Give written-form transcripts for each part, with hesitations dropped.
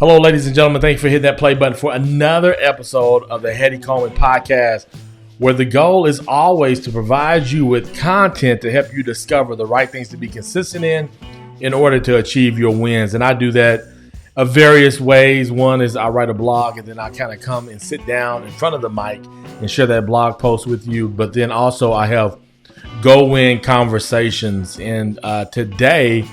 Hello, ladies and gentlemen. Thank you for hitting that play button for another episode of the Heady Coleman podcast, where the goal is always to provide you with content to help you discover the right things to be consistent in order to achieve your wins. And I do that of various ways. One is I write a blog, and then I kind of come and sit down in front of the mic and share that blog post with you. But then also I have go-win conversations. And today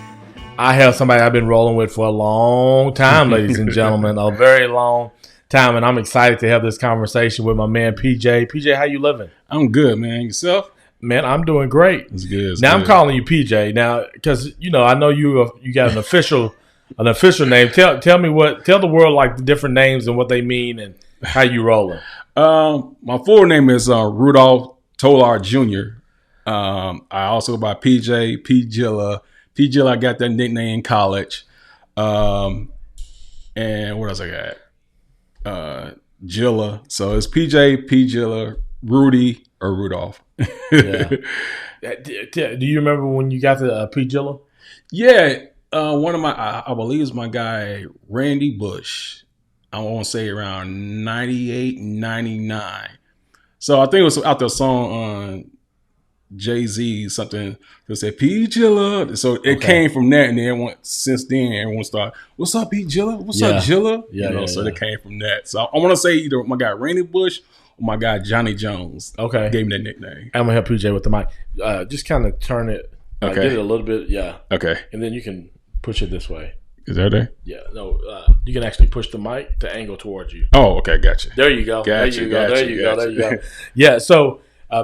I have somebody I've been rolling with for a long time, ladies and gentlemen, a very long time. And I'm excited to have this conversation with my man, PJ. PJ, how you living? I'm good, man. Yourself? Man, I'm doing great. It's good. I'm calling you PJ now because, I know you got an official name. Tell the world like the different names and what they mean and how you rolling. My full name is Rudolph Tolar Jr. I also go by PJ, P-Jilla. P-Jilla, I got that nickname in college. And what else I got? Jilla. So it's PJ, P-Jilla, Rudy, or Rudolph. Yeah. Do you remember when you got to P-Jilla? Yeah. One of I believe it's my guy, Randy Bush. I want to say around 98, 99. So I think it was out there a song on Jay-Z, something that said P-Jilla. So it came from that, and then since then everyone started, what's up, P-Jilla? What's up, Jilla? So it came from that. So I want to say either my guy Randy Bush or my guy Johnny Jones. Okay, gave me that nickname. I'm gonna help PJ with the mic. Just kind of turn it. Get it a little bit. Yeah. Okay. And then you can push it this way. Is that there? Yeah. No. You can actually push the mic to angle towards you. Oh, okay. Gotcha. There you go. There you go. Yeah. So.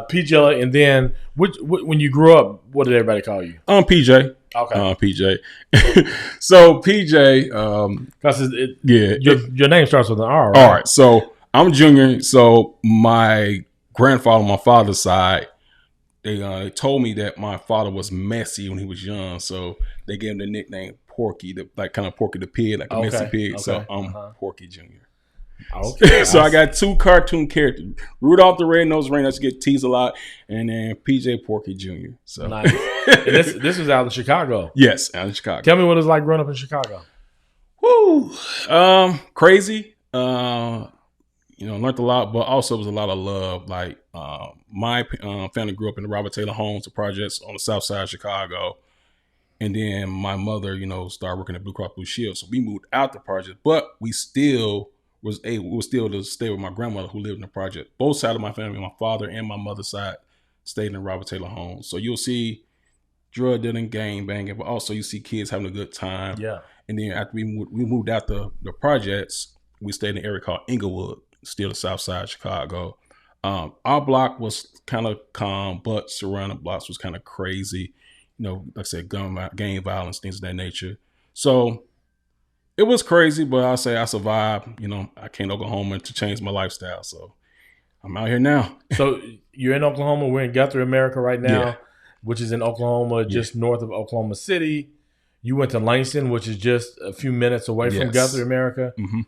P-Jilla, and then when you grew up, what did everybody call you? PJ. Okay. PJ. So PJ, your name starts with an R, right? All right. So I'm Junior. So my grandfather on my father's side, they told me that my father was messy when he was young, so they gave him the nickname Porky, kind of Porky the Pig, like a messy pig. Okay. So I'm Porky Junior. Okay. So I got two cartoon characters: Rudolph the Red-Nosed Reindeer, that's get teased a lot, and then PJ Porky Jr. So nice. And this is out in Chicago. Yes, out in Chicago. Tell me what it's like growing up in Chicago. Woo, crazy. Learned a lot, but also was a lot of love. Like my family grew up in the Robert Taylor Homes, the projects on the south side of Chicago, and then my mother, started working at Blue Cross Blue Shield. So we moved out the project, but we was still to stay with my grandmother who lived in the project. Both sides of my family, my father and my mother's side, stayed in the Robert Taylor home. So you'll see drug dealing, gang banging, but also you see kids having a good time. Yeah. And then after we moved out the projects, we stayed in an area called Inglewood, still the south side of Chicago. Our block was kind of calm, but surrounding blocks was kind of crazy. Like I said, gang violence, things of that nature. So it was crazy, but I'll say I survived. I came to Oklahoma to change my lifestyle. So I'm out here now. So you're in Oklahoma. We're in Guthrie, America right now, which is in Oklahoma, just north of Oklahoma City. You went to Langston, which is just a few minutes away from Guthrie, America. Mm-hmm.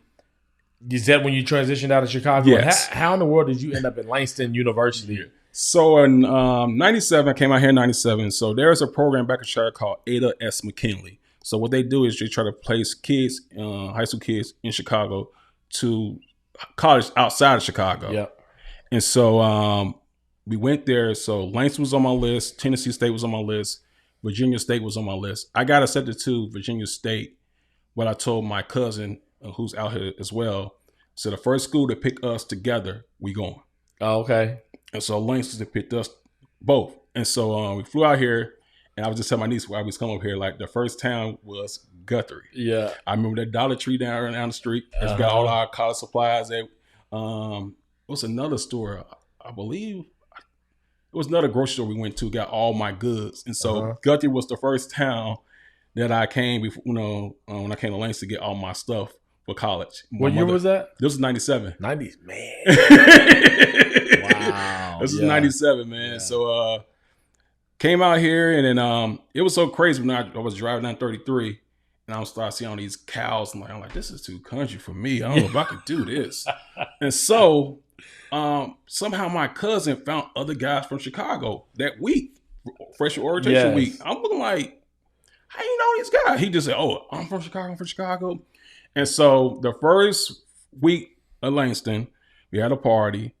Is that when you transitioned out of Chicago? Yes. How in the world did you end up at Langston University? So in 97, I came out here in 97. So there's a program back in Chicago called Ada S. McKinley. So what they do is they try to place kids, high school kids in Chicago to college outside of Chicago. Yeah. And so we went there. So Langston was on my list. Tennessee State was on my list. Virginia State was on my list. I got accepted to Virginia State. What I told my cousin, who's out here as well, so the first school to pick us together, we going. Oh, okay. And so Langston picked us both. And so we flew out here. And I was just telling my niece why I was coming up here. Like the first town was Guthrie. Yeah, I remember that Dollar Tree down the street. It's got all our college supplies. What's another store? I believe it was another grocery store we went to. Got all my goods, and so Guthrie was the first town that I came before. When I came to Langston to get all my stuff for college. What year was that? This was 97. 90s, man. Wow. This was 97, man. Yeah. So. Came out here, and then it was so crazy when I was driving down 33, and I started seeing all these cows. And I'm like, this is too country for me. I don't know if I could do this. And so somehow my cousin found other guys from Chicago that week, freshman orientation week. I'm looking like, how you know these guys? He just said, oh, I'm from Chicago. And so the first week of Langston, we had a party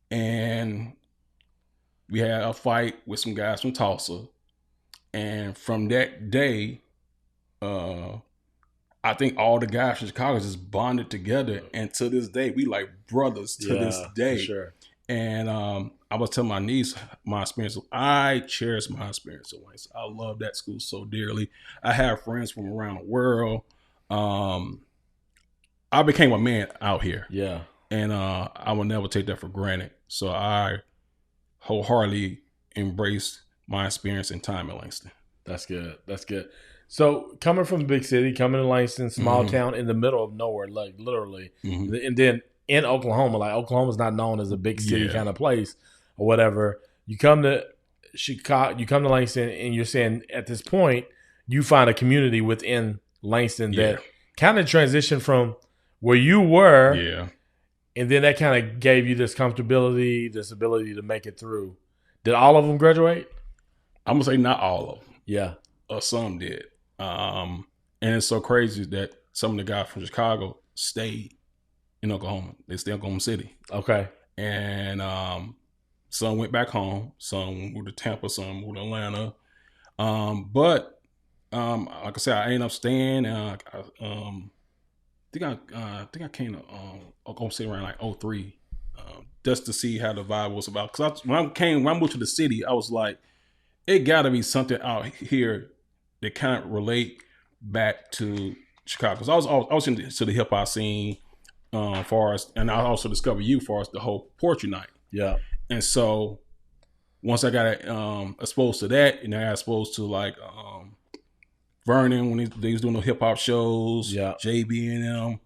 and we had a fight with some guys from Tulsa. And from that day, I think all the guys from Chicago just bonded together. And to this day, we like brothers to this day. For sure. And I was telling my niece my experience. I cherish my experience at Langston. I love that school so dearly. I have friends from around the world. I became a man out here. Yeah. And I will never take that for granted. So I wholeheartedly embrace my experience and time at Langston. That's good. That's good. So coming from a big city, coming to Langston, small town in the middle of nowhere, like literally, and then in Oklahoma, like Oklahoma's not known as a big city kind of place or whatever. You come to Chicago, you come to Langston, and you're saying at this point you find a community within Langston that kind of transitioned from where you were, and then that kind of gave you this comfortability, this ability to make it through. Did all of them graduate? I'm gonna say not all of them. Yeah. Some did. And it's so crazy that some of the guys from Chicago stayed in Oklahoma. They stayed in Oklahoma City. Okay. And some went back home. Some moved to Tampa. Some moved to Atlanta. But like I said, I ended up staying. I think I came to Oklahoma City around like 03, just to see how the vibe was about. Because when I moved to the city, I was like, it got to be something out here that kind of relate back to Chicago. Because I was into the hip hop scene, and I also discovered you far as the whole Poetry Night. Yeah. And so once I got exposed to that, and I got exposed to like Vernon when they was doing the hip hop shows, JB and them.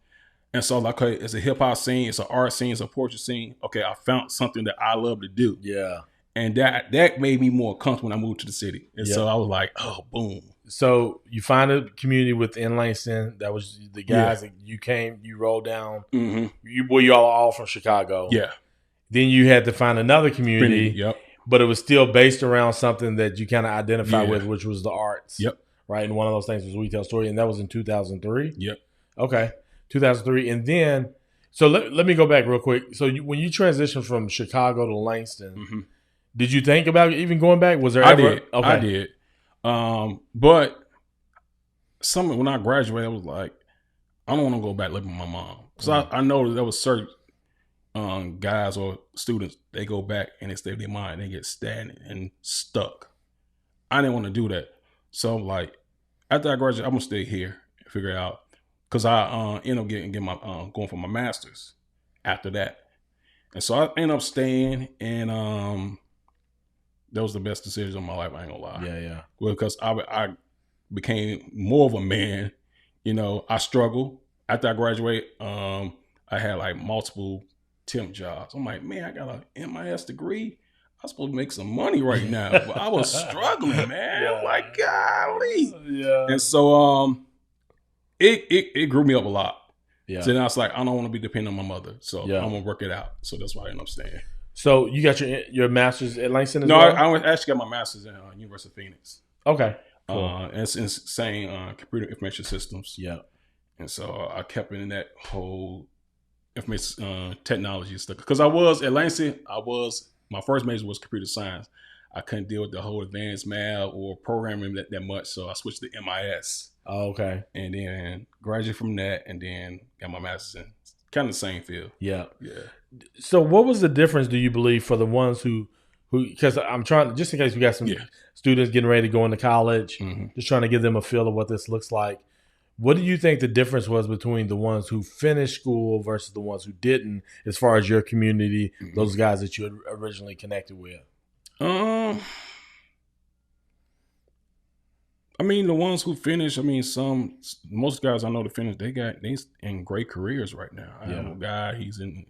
And so like, okay, it's a hip hop scene, it's an art scene, it's a poetry scene. Okay, I found something that I love to do. Yeah. And that made me more comfortable when I moved to the city. And so I was like, oh, boom. So you find a community within Langston. That was the guys that you rolled down. You all from Chicago. Yeah. Then you had to find another community. Yep. But it was still based around something that you kind of identify with, which was the arts. Yep. Right. And one of those things was We Tell Story. And that was in 2003. Yep. Okay. 2003. And then, so let me go back real quick. So when you transitioned from Chicago to Langston, did you think about even going back? Was there ever? Did. Okay. I did. But when I graduated, I was like, I don't want to go back living with my mom. Because I know that there was certain guys or students, they go back and they stay with their mind. They get stagnant and stuck. I didn't want to do that. So like, after I graduated, I'm going to stay here and figure it out. Because I ended up getting my going for my master's after that. And so I ended up staying, and that was the best decision of my life. I ain't gonna lie. Yeah. Well, because I became more of a man. You know, I struggled after I graduated. I had like multiple temp jobs. I'm like, man, I got an MIS degree. I'm supposed to make some money right now, but I was struggling, man. I'm like, golly. Yeah. And so it grew me up a lot. Yeah. So then I was like, I don't want to be dependent on my mother, so I'm gonna work it out. So that's why I ended up staying. So you got your master's at Langston as well? No, I actually got my master's at University of Phoenix. Okay. Cool. It's in saying computer information systems. Yeah. And so I kept in that whole information technology stuff. Because I was at Langston, my first major was computer science. I couldn't deal with the whole advanced math or programming that much, so I switched to MIS. Oh, okay. And then graduated from that, and then got my master's in kind of the same field. Yeah. Yeah. So what was the difference, do you believe, for the ones who because I'm trying, just in case we got some students getting ready to go into college, just trying to give them a feel of what this looks like. What do you think the difference was between the ones who finished school versus the ones who didn't, as far as your community, those guys that you had originally connected with? I mean, the ones who finished, most guys I know that finished, they in great careers right now. I have a guy, he's in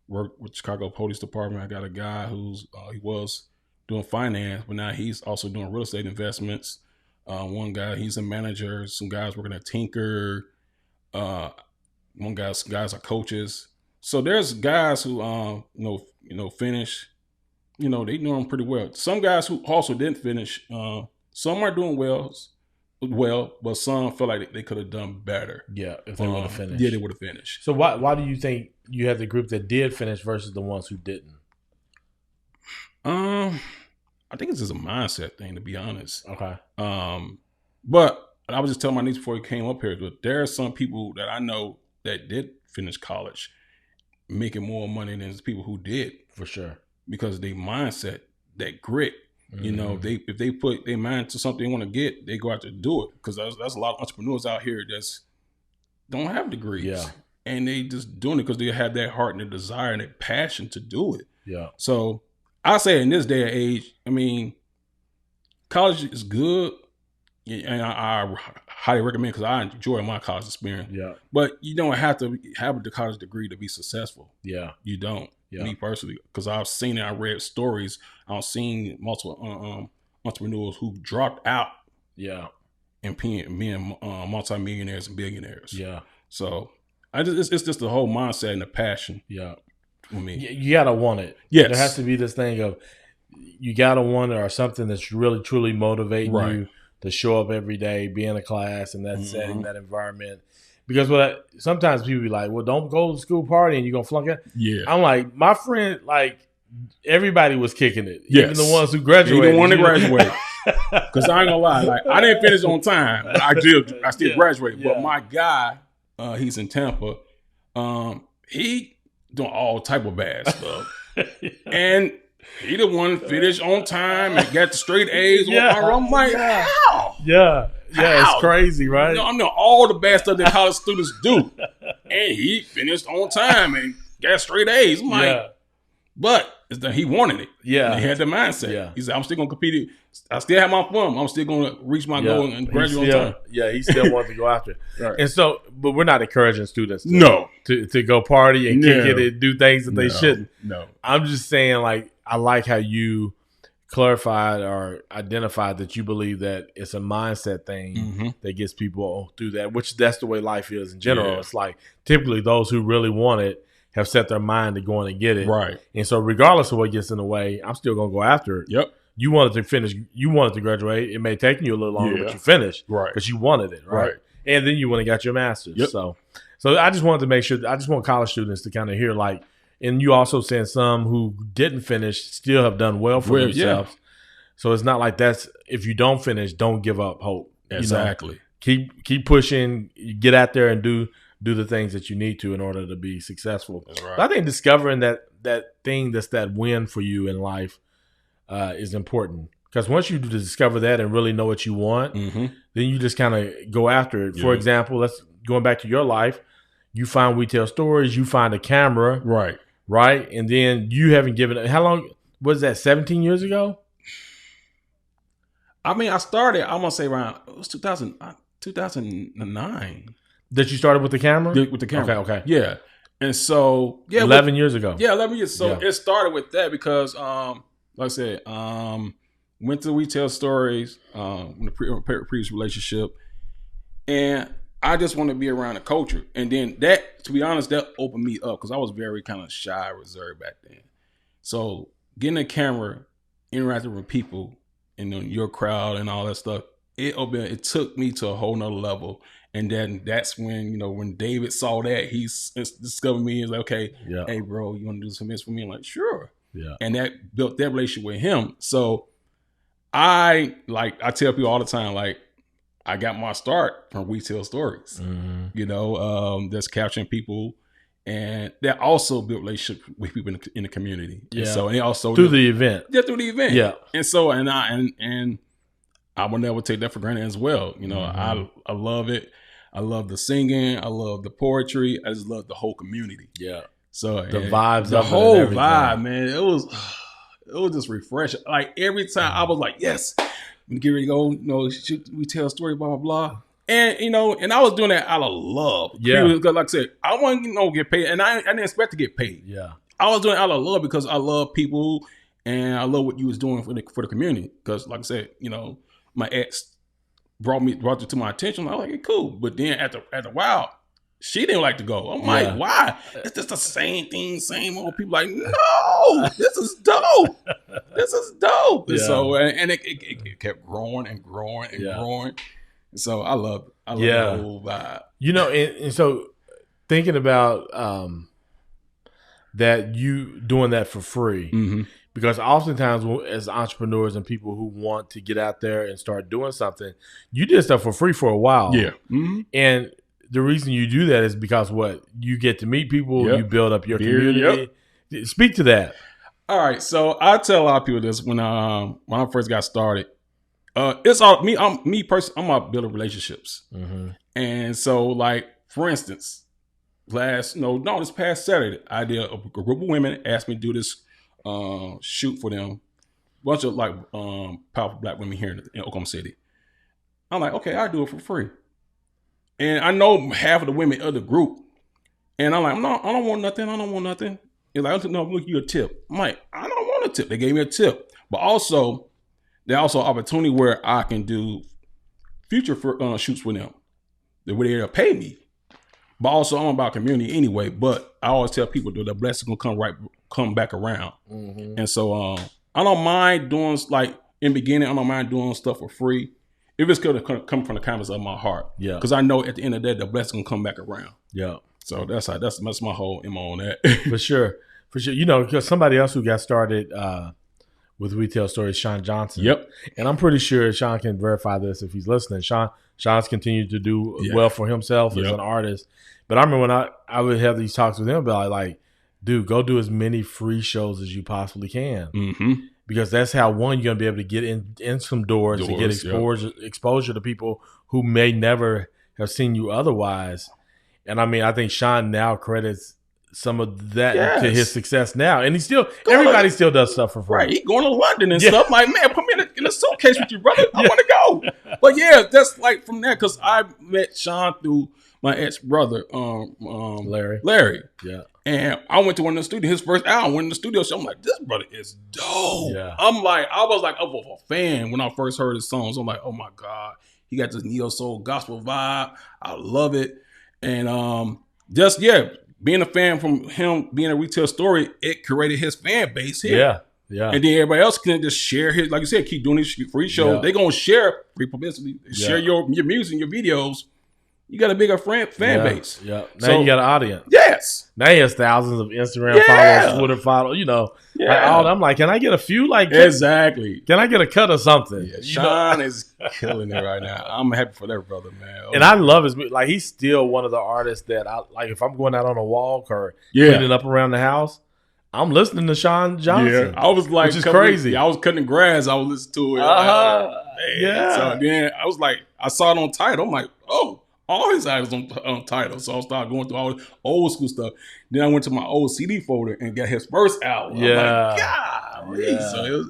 work with Chicago Police Department. I got a guy who's he was doing finance, but now he's also doing real estate investments. One guy, he's a manager. Some guys working at Tinker. One guys are coaches. So there's guys who finish. They know them pretty well. Some guys who also didn't finish. Some are doing well. well, but some feel like they could have done better. Yeah, if they would have finished. Yeah, they would have finished. So why do you think you had the group that did finish versus the ones who didn't? I think it's just a mindset thing, to be honest. Okay. But I was just telling my niece before he came up here, but there are some people that I know that did finish college making more money than the people who did. For sure. Because they mindset, that grit. You know, if they put their mind to something they want to get, they go out there to do it. Because there's a lot of entrepreneurs out here that's don't have degrees. Yeah. And they just doing it because they have that heart and the desire and that passion to do it. Yeah. So I say in this day and age, I mean, college is good. And I highly recommend because I enjoy my college experience. Yeah. But you don't have to have the college degree to be successful. Yeah. You don't. Yeah. Me personally, because I've seen it, I read stories, I've seen multiple entrepreneurs who dropped out, yeah, and being multimillionaires and billionaires. Yeah. So it's just the whole mindset and the passion. Yeah. For me, you gotta want it. Yes, there has to be this thing of you gotta want it, or something that's really truly motivating you to show up every day, be in a class, and that setting, that environment. Because sometimes people be like, well, don't go to school party and you're going to flunk it. Yeah. I'm like, my friend, like, everybody was kicking it. Yes. Even the ones who graduated. Even the one that graduated. Because I ain't going to lie. Like, I didn't finish on time. I still graduated. But my guy, he's in Tampa. He doing all type of bad stuff. And he the one finished on time and got the straight A's. I'm like, how? Yeah. Yeah, it's crazy, right? I know all the bad stuff that college students do. And he finished on time and got straight A's. I'm like, but it's that he wanted it. Yeah. And he had the mindset. Yeah. He said, I'm still going to compete. I still have my fun. I'm still going to reach my goal and graduate on time. Yeah, he still wanted to go after it. Right. And so, but we're not encouraging students to go party and kick it and do things that they shouldn't. No. I'm just saying, like, I like how you clarified or identified that you believe that it's a mindset thing that gets people through that, which that's the way life is in general. It's like typically those who really want it have set their mind to going and get it. Right. And so regardless of what gets in the way, I'm still going to go after it. Yep. You wanted to finish. You wanted to graduate. It may take you a little longer, but you finished. Right. Because you wanted it. Right. And then you went and got your master's. Yep. So I just wanted to make sure, I just want college students to kind of hear, like, and you also saying some who didn't finish still have done well for themselves. Yeah. So it's not like that's, if you don't finish, don't give up hope. Exactly. You know, keep pushing, get out there and do the things that you need to in order to be successful. That's right. But I think discovering that thing that's that win for you in life is important. Because once you discover that and really know what you want, then you just kind of go after it. Yeah. For example, going back to your life, you find We Tell Stories, you find a camera. Right? And then you haven't given it. How long was that? 17 years ago? I mean, I started, I'm going to say around, it was 2009. That you started with the camera? With the camera. Okay. Yeah. And so, 11 years ago. Yeah, 11 years. So it started with that because, like I said, went to We Tell Stories in the previous relationship. And I just want to be around the culture. And then that, to be honest, that opened me up because I was very kind of shy, reserved back then. So getting a camera, interacting with people, and your crowd and all that stuff, it took me to a whole nother level. And then that's when, when David saw that, he discovered me. He's like, okay, hey, bro, you want to do some this for me? I'm like, sure. Yeah. And that built that relationship with him. So I tell people all the time, like, I got my start from We Tell Stories, that's capturing people, and that also built relationships with people in the community. Yeah. And so, and also through the event. Yeah, through the event. Yeah. And so, and I will never take that for granted as well. I love it. I love the singing. I love the poetry. I just love the whole community. Yeah. So the vibes, the whole vibe, man. It was just refreshing. Like every time I was like, yes. Get ready to go, We Tell a Story, blah, blah, blah. And, and I was doing that out of love. Yeah. Because like I said, I want to get paid. And I didn't expect to get paid. Yeah. I was doing it out of love because I love people and I love what you was doing for the community. Because like I said, my ex brought it to my attention. I was like, cool. But then after a while, she didn't like to go. I'm like, why? It's just the same thing, same old people. Like, no, this is dope. This is dope. Yeah. And so, and it kept growing and growing and growing. So I love it. I love the whole vibe. You know, and so thinking about that you doing that for free, Mm-hmm. because oftentimes as entrepreneurs and people who want to get out there and start doing something, you did stuff for free for a while. Yeah. Mm-hmm. And the reason you do that is because what? You get to meet people, Yep. you build up your community. Yep. Speak to that. All right. So I tell a lot of people this when I first got started. It's all me. I'm about building relationships. Mm-hmm. And so, like, for instance, this past Saturday, I did a group of women asked me to do this shoot for them. Bunch of like powerful black women here in Oklahoma City. I'm like, okay, I'll do it for free. And I know half of the women of the group. And I'm like, no, I don't want nothing. I don't want nothing. It's like, no, look, you a tip. I'm like, I don't want a tip. They gave me a tip. But also, there's also an opportunity where I can do future shoots with them. They'll pay me. But also, I'm about community anyway. But I always tell people that the blessing will come back around. Mm-hmm. And so I don't mind doing, like, in the beginning, I don't mind doing stuff for free. If it's going to come from the kindness of my heart. Yeah. Because I know at the end of the day, the blessing will come back around. Yeah. So that's my whole MO on that. For sure. You know, because somebody else who got started with Retail Stories, Sean Johnson. Yep. And I'm pretty sure Sean can verify this if he's listening. Sean's continued to do well for himself as an artist. But I remember when I would have these talks with him about like, dude, go do as many free shows as you possibly can. Mm-hmm. Because that's how, one, you're going to be able to get in some doors to get exposure to people who may never have seen you otherwise. And I mean, I think Sean now credits some of that to his success now. And everybody still does stuff for free. Right. He going to London and stuff. Like, man, put me in a suitcase with you, brother. I want to go. But yeah, that's like from there, because I met Sean through my ex-brother, Larry. Yeah. And I went to one of the studios, his first album, went in the studio show. I'm like, this brother is dope. Yeah. I was a fan when I first heard his songs. I'm like, oh my God, he got this neo soul gospel vibe. I love it. And being a fan from him, being a Retail Story, it created his fan base here. Yeah. Yeah. And then everybody else can just share his, like you said, keep doing these free shows. Yeah. They're going to share free publicity, share your music, your videos. You got a bigger fan base. Yeah. Now you got an audience. Yes. Now he has thousands of Instagram followers, Twitter followers, you know. Yeah. I'm like, can I get a few? Like, exactly. Can I get a cut or something? Yeah. Sean is killing it right now. I'm happy for that brother, man. And I love his, like, he's still one of the artists that I like. If I'm going out on a walk or cleaning up around the house, I'm listening to Sean Johnson. Yeah. I was like, which is crazy. I was cutting grass. I was listening to it. Yeah. So then I was like, I saw it on Tidal. I'm like, oh. All his albums on Tidal. So I started going through all the old school stuff. Then I went to my old CD folder and got his first album. Yeah. I'm like, golly. So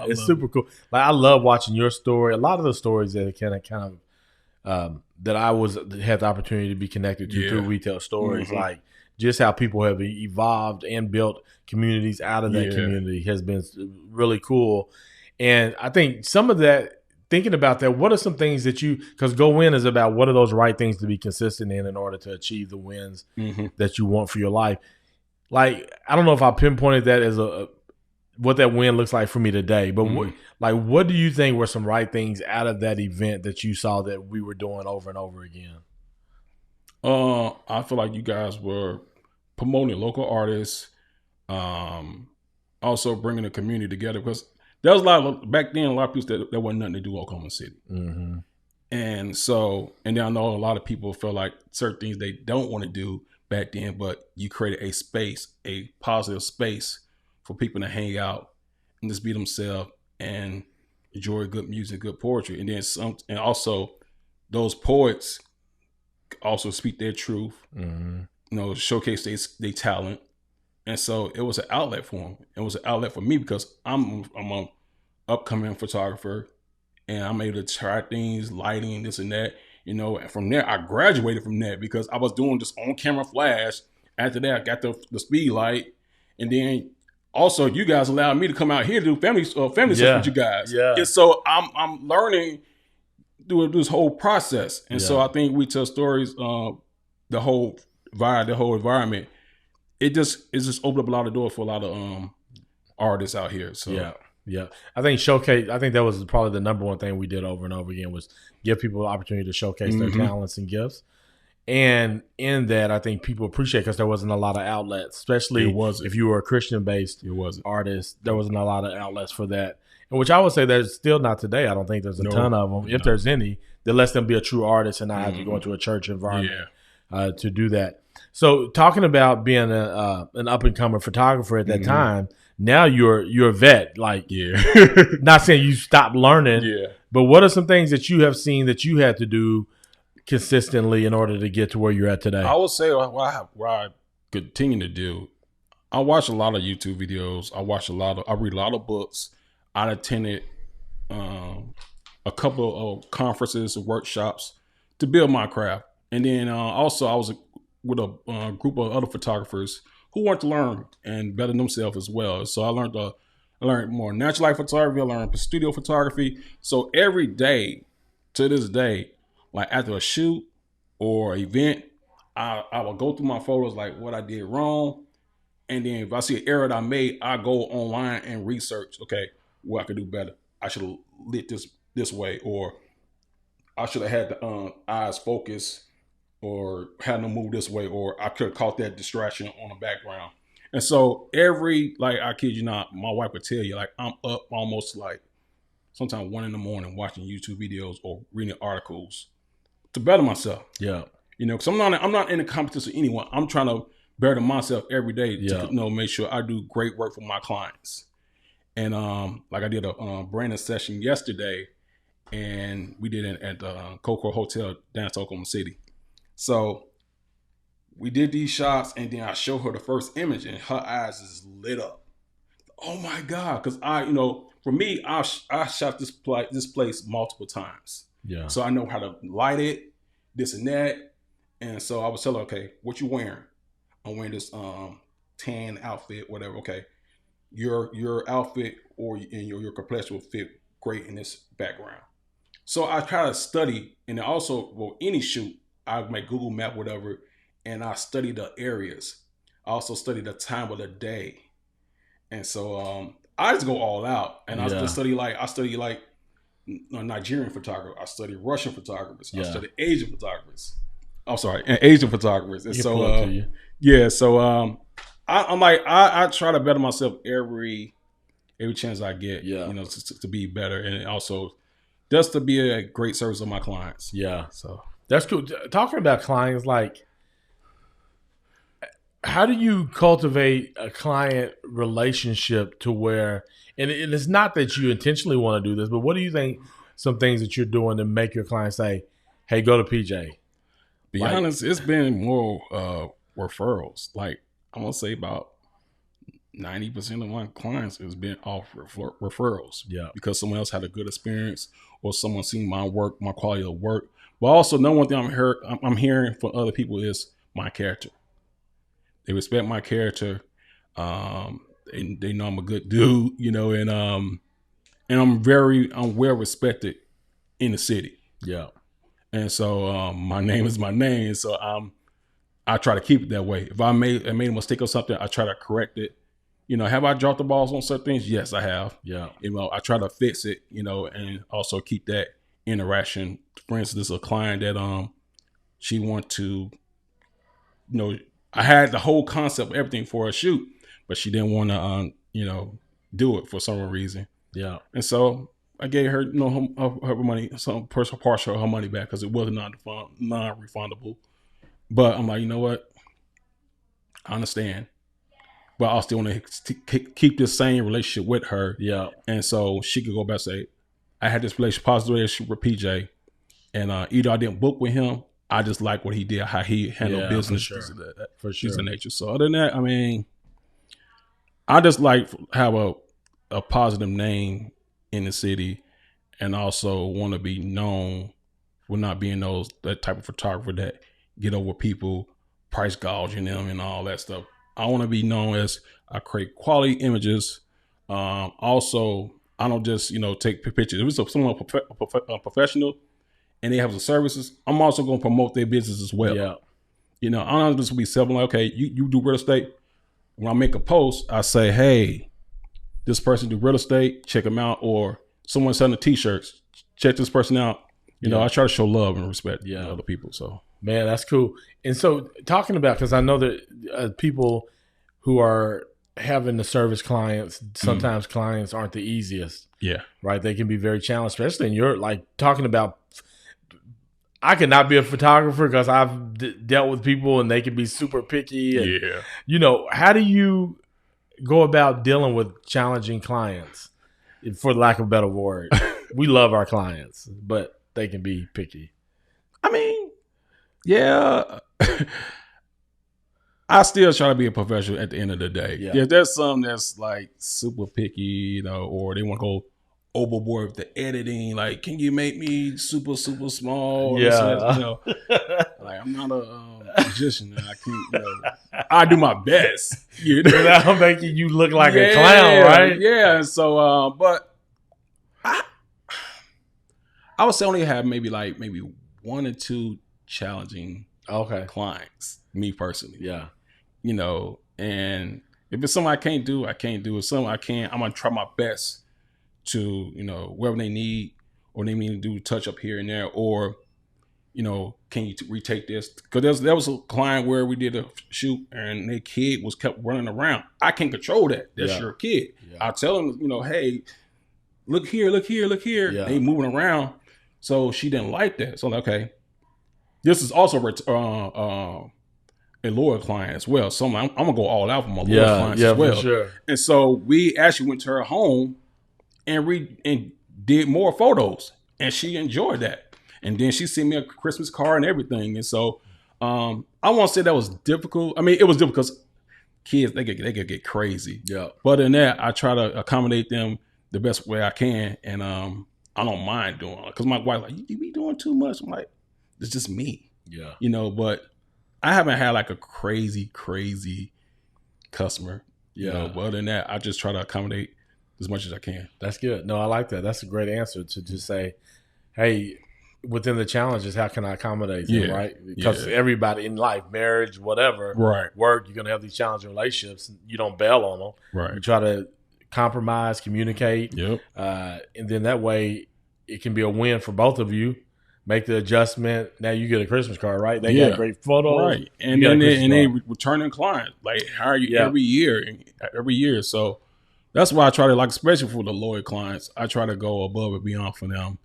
it's super cool. Like, I love watching your story. A lot of the stories that kind of that I had the opportunity to be connected to through Retail Stories, like just how people have evolved and built communities out of that community has been really cool. And I think some of that, thinking about that, what are some things that because Go Win is about what are those right things to be consistent in order to achieve the wins that you want for your life. Like, I don't know if I pinpointed that as what that win looks like for me today, but what do you think were some right things out of that event that you saw that we were doing over and over again? I feel like you guys were promoting local artists, also bringing the community together, because there was back then, a lot of people that wasn't nothing to do in Oklahoma City. Mm-hmm. And then I know a lot of people feel like certain things they don't want to do back then, but you created a space, a positive space for people to hang out and just be themselves and enjoy good music, good poetry. And then and also those poets also speak their truth, showcase their talent. And so it was an outlet for them. It was an outlet for me because I'm an upcoming photographer, and I'm able to try things, lighting, this and that. And from there, I graduated from that because I was doing just on-camera flash. After that, I got the speed light, and then also you guys allowed me to come out here to do family stuff with you guys. Yeah. And so I'm learning through this whole process, and so I think we tell stories. The whole vibe, the whole environment. It just opened up a lot of doors for a lot of artists out here. So Yeah, I think showcase. I think that was probably the number one thing we did over and over again was give people the opportunity to showcase their talents and gifts. And in that, I think people appreciate because there wasn't a lot of outlets, especially if you were a Christian-based artist. There wasn't a lot of outlets for that, and which I would say there's still not today. I don't think there's a ton of them. If there's any, that lets them be a true artist and not have to go into a church environment to do that. So, talking about being an up-and-coming photographer at that time, now you're a vet. Like, not saying you stopped learning, but what are some things that you have seen that you had to do consistently in order to get to where you're at today? I would say what I continue to do. I watch a lot of YouTube videos. I read a lot of books. I attended a couple of conferences and workshops to build my craft. And then also I was with a group of other photographers who want to learn and better themselves as well. So I learned more natural light photography. I learned studio photography. So every day to this day, like after a shoot or event, I will go through my photos, like what I did wrong. And then if I see an error that I made, I go online and research, okay, what I could do better. I should have lit this way, or I should have had the eyes focus or had them move this way, or I could have caught that distraction on the background. And so I kid you not, my wife would tell you, like I'm up almost like sometimes 1 a.m. watching YouTube videos or reading articles to better myself. Yeah. Because I'm not in a competition with anyone. I'm trying to better myself every day to make sure I do great work for my clients. And like I did a branding session yesterday, and we did it at the Coco Hotel down in Oklahoma City. So we did these shots, and then I showed her the first image, and her eyes is lit up. Oh my God! Because for me, I shot this place multiple times. Yeah. So I know how to light it, this and that. And so I was telling her, okay, what you wearing? I'm wearing this tan outfit, whatever. Okay, your outfit or your complexion will fit great in this background. So I try to study, and then also, any shoot, I make Google Map, whatever, and I study the areas. I also study the time of the day. And so I just go all out, and I study like Nigerian photographers. I study Russian photographers. I study Asian photographers. I'm sorry, and Asian photographers. And so I try to better myself every chance I get. Yeah, to be better, and also just to be a great service of my clients. Yeah, so that's cool. Talking about clients, like, how do you cultivate a client relationship to where, and it's not that you intentionally want to do this, but what do you think some things that you're doing to make your client say, hey, go to PJ? Be honest, it's been more referrals. Like, I'm going to say about 90% of my clients has been off referrals. Yeah. Because someone else had a good experience, or someone seen my work, my quality of work. But also, number one thing I'm hearing from other people is my character. They respect my character. They know I'm a good dude, and I'm well respected in the city. Yeah. And so my name is my name. So I try to keep it that way. If I made a mistake or something, I try to correct it. Have I dropped the balls on certain things? Yes, I have. Yeah. I try to fix it, and also keep that interaction. For instance, a client that she want to, I had the whole concept of everything for a shoot, but she didn't want to do it for some reason. Yeah. And so I gave her, her money, some partial of her money back because it was non-refundable. But I'm like, you know what? I understand. But I still want to keep this same relationship with her. Yeah. And so she could go back and say, I had this positive relationship with PJ. And either I didn't book with him, I just like what he did, how he handled business. For sure. Of nature. So other than that, I mean, I just like have a positive name in the city, and also want to be known for not being that type of photographer that get over people, price gouging them and all that stuff. I want to be known as I create quality images. Also, I don't just take pictures. If it's someone a professional and they have the services, I'm also going to promote their business as well. Yeah. I don't just be selling like, okay, you do real estate. When I make a post, I say, hey, this person do real estate, check them out. Or someone selling t-shirts, check this person out. You know, I try to show love and respect to other people. So, man, that's cool. And so talking about, because I know that people who are having to service clients, sometimes clients aren't the easiest. Yeah. Right. They can be very challenged, especially in your, like, talking about, I could not be a photographer because I've dealt with people and they can be super picky. And, you know, how do you go about dealing with challenging clients, for lack of a better word? We love our clients, but they can be picky. I mean, yeah. I still try to be a professional at the end of the day. Yeah, there's some that's like super picky, you know, or they want to go overboard with the editing. Like, can you make me super, super small? Yeah. You know, like, I'm not a magician. I can't, you know, I do my best. You know? Without making you look like a clown, right? Yeah. So, but I would say only have maybe 1 or 2 challenging clients, me personally. Yeah. You know, and if it's something I can't do, I can't do it. Something I can, I'm going to try my best to, you know, whatever they need or they need to do touch up here and there, or, you know, can you retake this? Because there was a client where we did a shoot and their kid kept running around. I can't control that. That's your kid. Yeah. I tell them, you know, hey, look here, look here, look here. Yeah. They moving around. So she didn't like that. So, okay, this is also a loyal client as well. So I'm going to go all out for my loyal clients as well. For sure. And so we actually went to her home and did more photos, and she enjoyed that. And then she sent me a Christmas card and everything. And so I won't say that was difficult. I mean, it was difficult because kids, they could get crazy. Yeah. But in that, I try to accommodate them the best way I can. And I don't mind doing it. Because my wife like, you be doing too much. I'm like, it's just me. Yeah. You know, but I haven't had like a crazy customer. Yeah. You know, but other than that, I just try to accommodate as much as I can. That's good. No, I like that. That's a great answer to just say, hey, within the challenges, how can I accommodate them, right? Because everybody in life, marriage, whatever, work, you're going to have these challenging relationships. You don't bail on them. Right. You try to compromise, communicate. Yep. And then that way it can be a win for both of you. Make the adjustment. Now you get a Christmas card, right? They got great photos. Right. And then they returning clients, like hire you every year. So that's why I try to, like, especially for the loyal clients, I try to go above and beyond for them.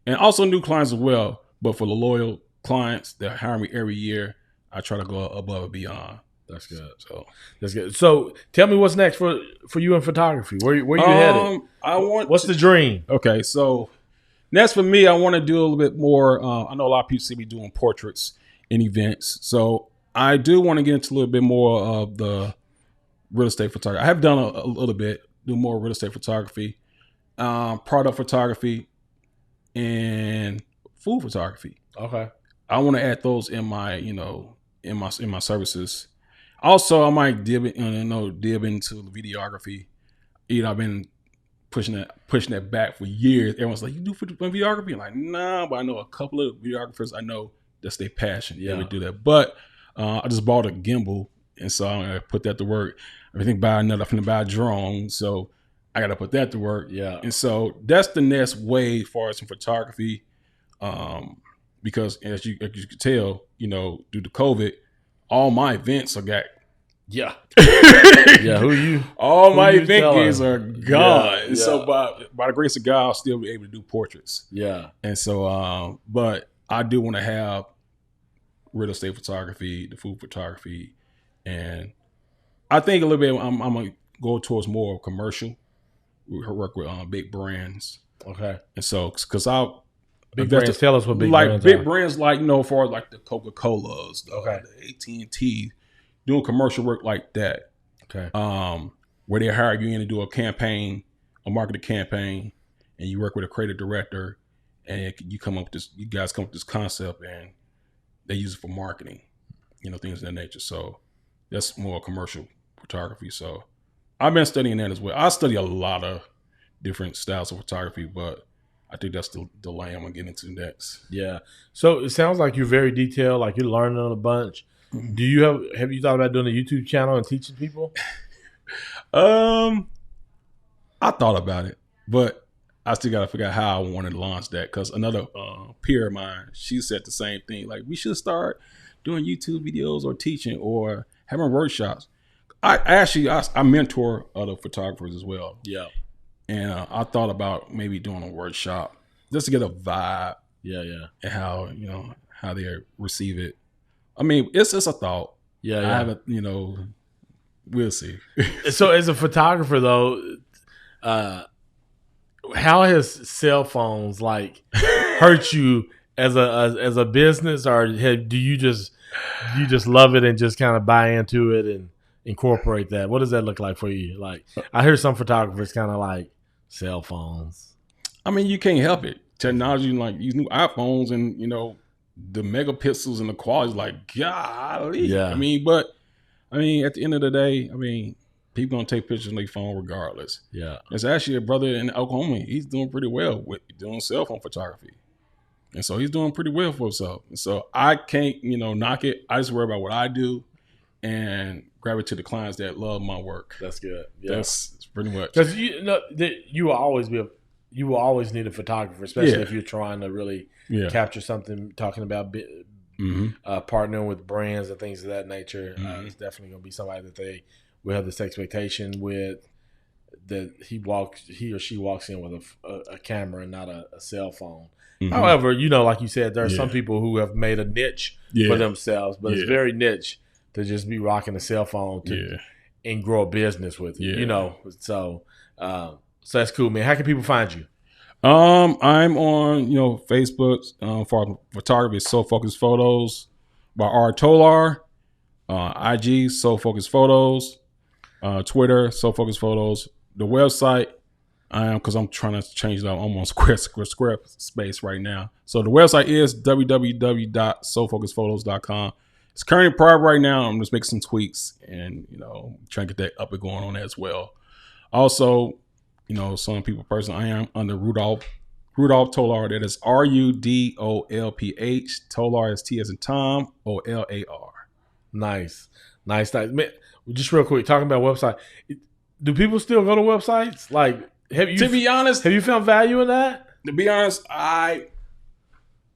And also new clients as well. But for the loyal clients that hire me every year, I try to go above and beyond. That's good. So that's good. So tell me what's next for you in photography. Where you headed? What's the dream? Okay, so next for me, I want to do a little bit more. I know a lot of people see me doing portraits and events. So I do want to get into a little bit more of the real estate photography. I have done a little bit, do more real estate photography, product photography, and food photography. Okay. I want to add those in my, in my services. Also, I might dib into the videography. I've been pushing that back for years. Everyone's like, you do videography? I'm like, nah, but I know a couple of videographers I know that's their passion. Yeah, they do that. But I just bought a gimbal, and so I'm gonna put that to work. I'm gonna buy a drone, so I gotta put that to work. Yeah, and so that's the next way as far as in photography, because as you can tell, due to COVID, all my events are got. Yeah. Yeah. All my event gigs are gone. Yeah. And so by the grace of God, I'll still be able to do portraits. Yeah. And so, but I do want to have real estate photography, the food photography, and I think a little bit, I'm going to go towards more commercial. We work with big brands. Okay. And so, because big brands, tell us what big brands are. Big brands like, for like the Coca-Colas, the AT&T, doing commercial work like that. Okay. Where they hire you in to do a campaign, a marketing campaign, and you work with a creative director, and you guys come up with this concept, and they use it for marketing, things of that nature. So that's more commercial photography. So I've been studying that as well. I study a lot of different styles of photography, but I think that's the lane I'm gonna get into next. Yeah. So it sounds like you're very detailed, like you're learning a bunch. Mm-hmm. Do you have you thought about doing a YouTube channel and teaching people? I thought about it, but I still got to figure out how I wanted to launch that, because another peer of mine, she said the same thing. Like, we should start doing YouTube videos or teaching or having workshops. I mentor other photographers as well. Yeah. And I thought about maybe doing a workshop just to get a vibe. Yeah, yeah. And how they receive it. I mean, it's just a thought. Yeah, I haven't, we'll see. So as a photographer though, how has cell phones like hurt you as a business, or do you just love it and just kind of buy into it and incorporate that? What does that look like for you? Like, I hear some photographers kind of like cell phones. I mean, you can't help it. Technology, like these new iPhones, and the megapixels and the quality is like, golly. Yeah. I mean, at the end of the day, people gonna take pictures on their phone regardless. Yeah. There's actually a brother in Oklahoma. He's doing pretty well with doing cell phone photography, and so he's doing pretty well for himself. And so I can't, knock it. I just worry about what I do and gravitate to the clients that love my work. That's good. Yeah. That's pretty much, because you will always need a photographer, especially if you're trying to really capture something. Talking about partnering with brands and things of that nature, it's definitely going to be somebody that they will have this expectation with, that he or she walks in with a camera and not a cell phone. However, like you said, there are some people who have made a niche for themselves, but it's very niche to just be rocking a cell phone and grow a business with it. So that's cool, man. How can people find you? I'm on Facebook for photography, Soul Focus Photos by R. Tolar, IG Soul Focus Photos, Twitter Soul Focus Photos. The website, because I'm trying to change it up. I'm on Squarespace right now. So the website is www.soulfocusphotos.com. It's currently private right now. I'm just making some tweaks and trying to get that up and going on that as well. Also, some people personally, I am under Rudolph Tolar. That is RUDOLPH. Tolar is T as in Tom, OLAR. Nice. Man, just real quick, talking about website. Do people still go to websites? Like, to be honest, have you found value in that? To be honest, I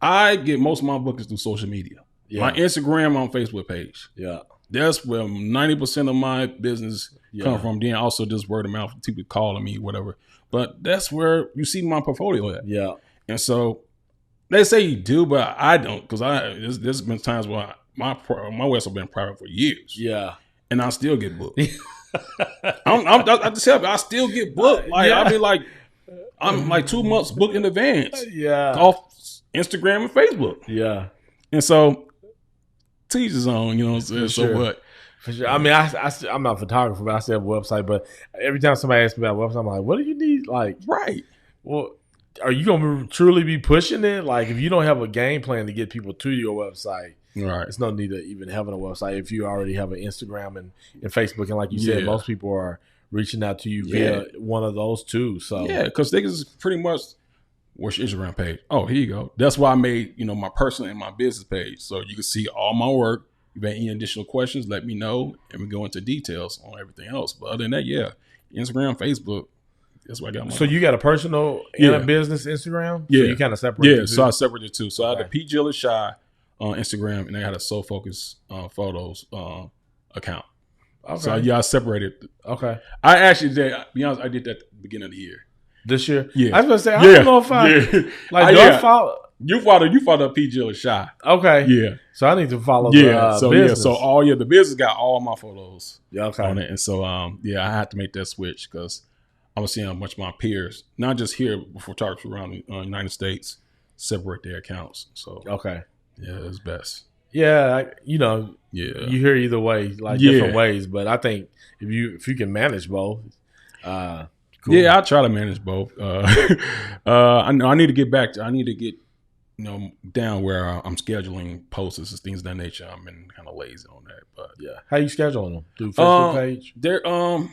get most of my bookings through social media. Yeah. My Instagram on Facebook page. Yeah. That's where 90% of my business come from. Then also just word of mouth, people calling me, whatever. But that's where you see my portfolio at. Yeah. And so they say you do, but I don't, because there's been times where my website been private for years. Yeah. And I still get booked. I just tell you, I still get booked. Like I be like, I'm like 2 months booked in advance. Yeah. Off Instagram and Facebook. Yeah. And so teach his own, what I'm saying? Sure. So what? For sure. I mean, I'm not a photographer, but I still have a website. But every time somebody asks me about a website, I'm like, what do you need? Like, right. Well, are you going to truly be pushing it? Like, if you don't have a game plan to get people to your website, right, there's no need to even having a website if you already have an Instagram and Facebook. And like you said, most people are reaching out to you via one of those two. So because they can just pretty much, what's your Instagram page? Oh, here you go. That's why I made, my personal and my business page. So you can see all my work. If you have any additional questions, let me know, and we go into details on everything else. But other than that, Instagram, Facebook, that's why I got my. So you got a personal and a business Instagram? Yeah. So you kind of separate the two? So I separated the two. So I had a P. Jill Shy on Instagram, and I had a Soul Focus Photos account. Okay. So I separated. Okay. I actually did, be honest, I did that at the beginning of the year. This year? Yeah. I was going to say, I don't know if do I follow? You follow P. Jill Shy. Okay. Yeah. So I need to follow the business. So the business got all my photos on it. And so I had to make that switch because I was seeing a bunch of my peers, not just here, but photographers around the United States, separate their accounts. So it's best. Yeah, you hear either way, like different ways. But I think if you can manage both, cool. Yeah, I try to manage both. I need to get back to. I need to get down where I'm scheduling posts and things of that nature. I've been kind of lazy on that, but how you scheduling them? Through Facebook page? There's on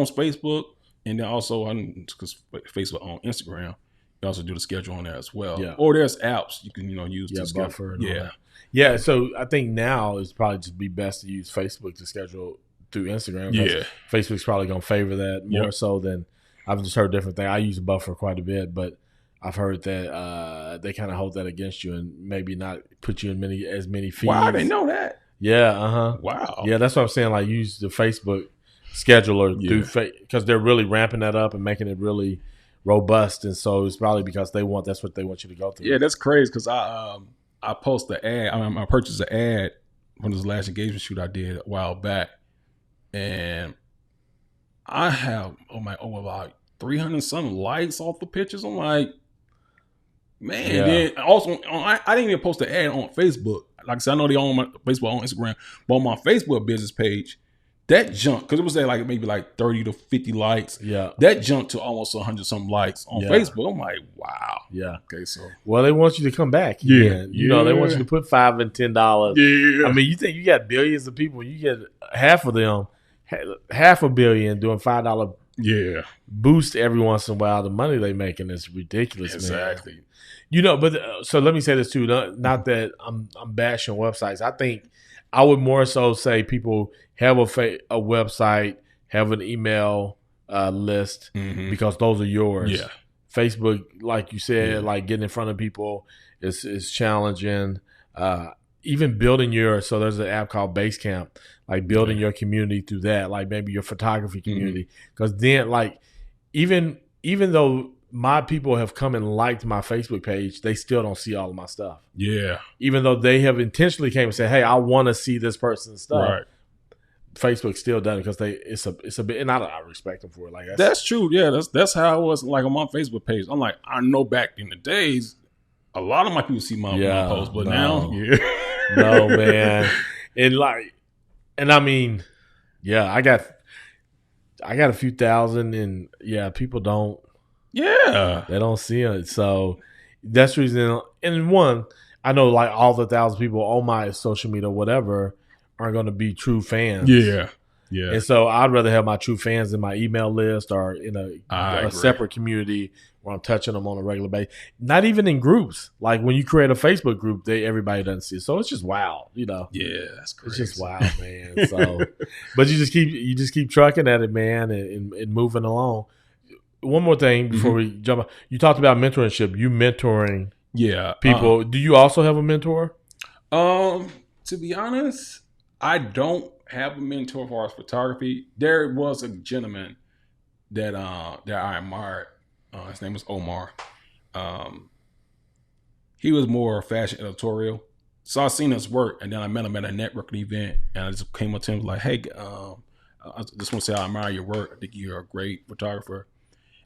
Facebook, and then also because Facebook on Instagram, you also do the schedule on there as well. Yeah. Or there's apps you can use to schedule. Buffer and all that. Yeah. So I think now it's probably just be best to use Facebook to schedule through Instagram. Yeah, Facebook's probably gonna favor that more so than I've just heard different things. I use Buffer quite a bit, but I've heard that they kind of hold that against you and maybe not put you in as many feeds. Wow, I didn't know that. Yeah, Wow. Yeah, that's what I'm saying. Like, use the Facebook scheduler because they're really ramping that up and making it really robust, and so it's probably because that's what they want you to go through. Yeah, that's crazy because I post the ad. I purchased an ad from this last engagement shoot I did a while back, and I have about 300 something likes off the pictures. I'm like, man. Yeah. Then also, I didn't even post the ad on Facebook. Like I said, I know they own my Facebook on Instagram, but on my Facebook business page, that jumped because it was at like maybe like 30 to 50 likes. Yeah, that jumped to almost 100 something likes on Facebook. I'm like, wow. Yeah. Okay, so they want you to come back. Yeah, you know, they want you to put $5 and $10. Yeah, I mean, you think you got billions of people? You get half of them, $500 million doing $5 boost every once in a while. The money they making is ridiculous. Exactly. Man. You know, but so let me say this too. Not that I'm bashing websites. I think I would more so say people have a website, have an email list because those are yours. Yeah. Facebook, like you said, like getting in front of people is challenging. Even building so there's an app called Basecamp, like building your community through that, like maybe your photography community. Because then, like, even though my people have come and liked my Facebook page, they still don't see all of my stuff. Yeah. Even though they have intentionally came and said, hey, I want to see this person's stuff. Right. Facebook still done it because it's a bit, and I respect them for it. Like that's true. Yeah, that's how it was. Like on my Facebook page, I'm like, I know back in the days, a lot of my people see my posts, but now, no, man, and I mean, I got a few thousand, and people don't. Yeah, they don't see it, so that's the reason. And one, I know like all the 1,000 people on my social media, or whatever, aren't going to be true fans. Yeah. And so I'd rather have my true fans in my email list or in a separate community where I'm touching them on a regular basis. Not even in groups. Like when you create a Facebook group, everybody doesn't see it. So it's just wild, you know. Yeah, that's crazy. It's just wild, man. So, but you just keep trucking at it, man, and moving along. One more thing before we jump on. You talked about mentorship. You mentoring people. Do you also have a mentor? To be honest, I don't have a mentor as far as photography. There was a gentleman that I admired. His name was Omar. He was more fashion editorial. So I seen his work, and then I met him at a networking event, and I just came up to him like, "Hey, I just want to say I admire your work. I think you're a great photographer."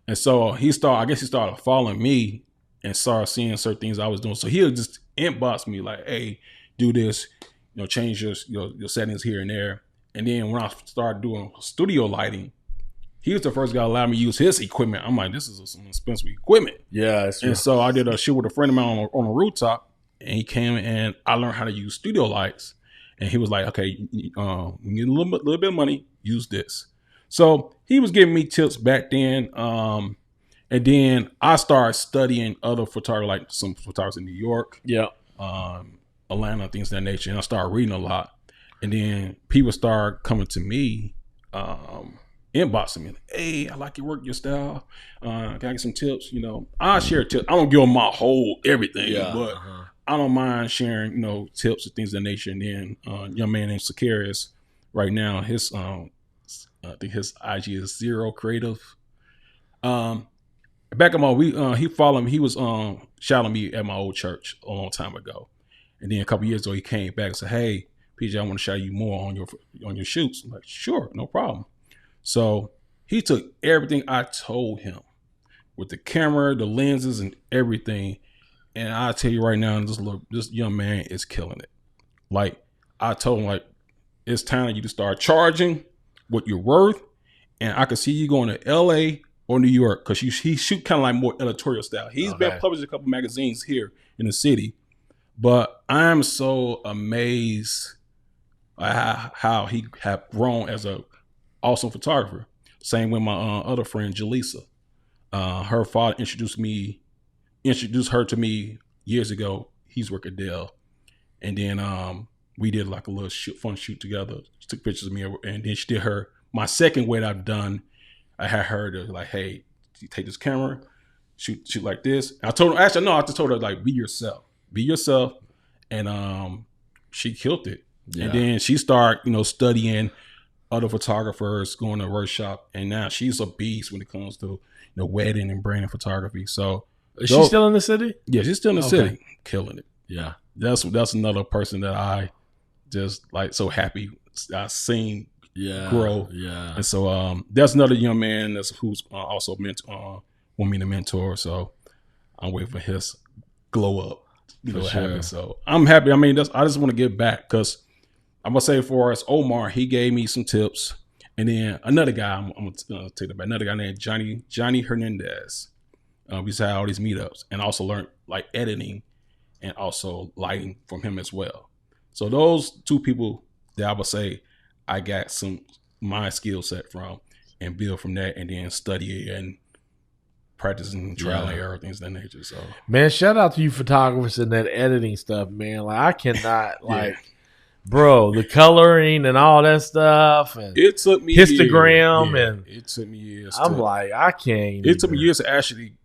And so he started following me and started seeing certain things I was doing. So he would just inbox me like, "Hey, do this, change your settings here and there." And then when I started doing studio lighting, he was the first guy to allow me to use his equipment. I'm like, this is some expensive equipment. Yeah, that's true. And so I did a shoot with a friend of mine on a rooftop, and he came and I learned how to use studio lights. And he was like, okay, you need a little bit of money, use this. So he was giving me tips back then. And then I started studying other photographers, like some photographers in New York, Atlanta, things of that nature. And I started reading a lot. And then people started coming to me, inboxing me, like, "Hey, I like your work, your style. Can I get some tips?" I share tips. I don't give them my whole everything, but I don't mind sharing, tips and things of that nature. And then young man named Sakarius, right now, his I think his IG is Zero Creative. Back in he followed me. He was shouting me at my old church a long time ago, and then a couple years ago he came back and said, "Hey, PJ, I want to shout you more on your shoots." I'm like, "Sure, no problem." So he took everything I told him with the camera, the lenses, and everything. And I tell you right now, this young man is killing it. Like I told him, like, it's time for you to start charging what you're worth. And I could see you going to LA or New York because he shoot kind of like more editorial style. He's been published a couple magazines here in the city, but I'm so amazed at how he have grown as a awesome photographer. Same with my other friend Jaleesa. Her father introduced her to me years ago. He's working at Dell, and then we did like a little fun shoot together. She took pictures of me, and then she did my second wedding I've done. I had her to like, hey, you take this camera, shoot like this. And I told her, actually, no, I just told her like, be yourself, and she killed it. Yeah. And then she started, studying other photographers, going to a workshop, and now she's a beast when it comes to wedding and branding photography. So is she still in the city? Yeah, she's still in the city, killing it. Yeah, that's another person that I just like so happy I seen grow. Yeah, and so there's another young man who's also want me to mentor. So I'm waiting for his glow up. Happen. So I'm happy. I mean, I just want to get back because I'm gonna say for us, Omar, he gave me some tips, and then another guy, I'm gonna take it back. Another guy named Johnny Hernandez. We had all these meetups, and also learned like editing and also lighting from him as well. So those two people that I would say I got my skill set from, and build from that, and then study and practicing trial and error, things of that nature. So man, shout out to you photographers and that editing stuff, man. Like I cannot bro, the coloring and all that stuff, and it took me histogram, and it took me years. I'm like, I can't. It took me years to actually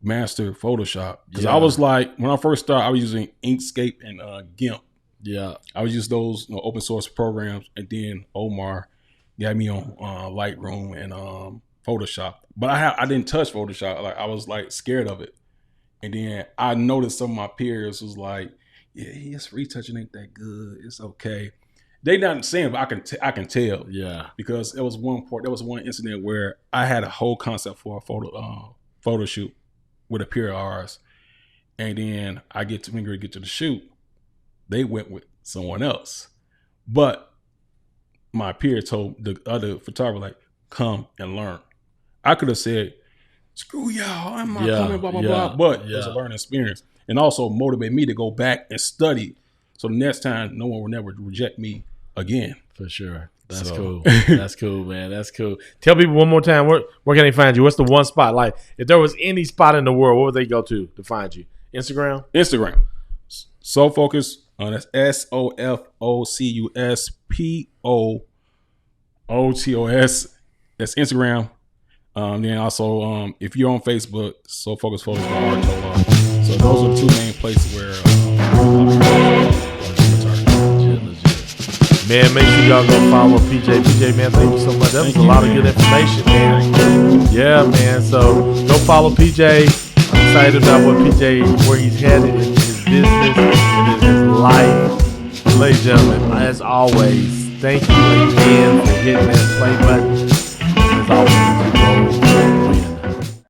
master Photoshop because I was like, when I first started, I was using Inkscape and GIMP. Yeah, I would use those open source programs, and then Omar got me on Lightroom and Photoshop. But I didn't touch Photoshop. Like I was like scared of it, and then I noticed some of my peers was like, yeah, his retouching ain't that good. It's okay. They not saying, but I can tell. Yeah, because there was one incident where I had a whole concept for a photo shoot with a peer of ours, and then I get to the shoot. They went with someone else, but my peer told the other photographer like, "Come and learn." I could have said, "Screw y'all, I'm not coming," blah blah blah. But it was a learning experience, and also motivated me to go back and study. So the next time, no one will never reject me again. For sure. That's cool. That's cool, man. That's cool. Tell people one more time, where can they find you? What's the one spot? Like, if there was any spot in the world, what would they go to find you? Instagram? Soul Focus. That's SOFOCUSPOOTOS. That's Instagram. Then also, if you're on Facebook, Soul Focus Photos by Art Tolar. So those are the two main places where man, make sure y'all go follow PJ. PJ, man, thank you so much. That was a lot of good information, man. Yeah, man. So go follow PJ. I'm excited about where he's headed in his business and in his life. Ladies and gentlemen, as always, thank you again for hitting that play button. As always.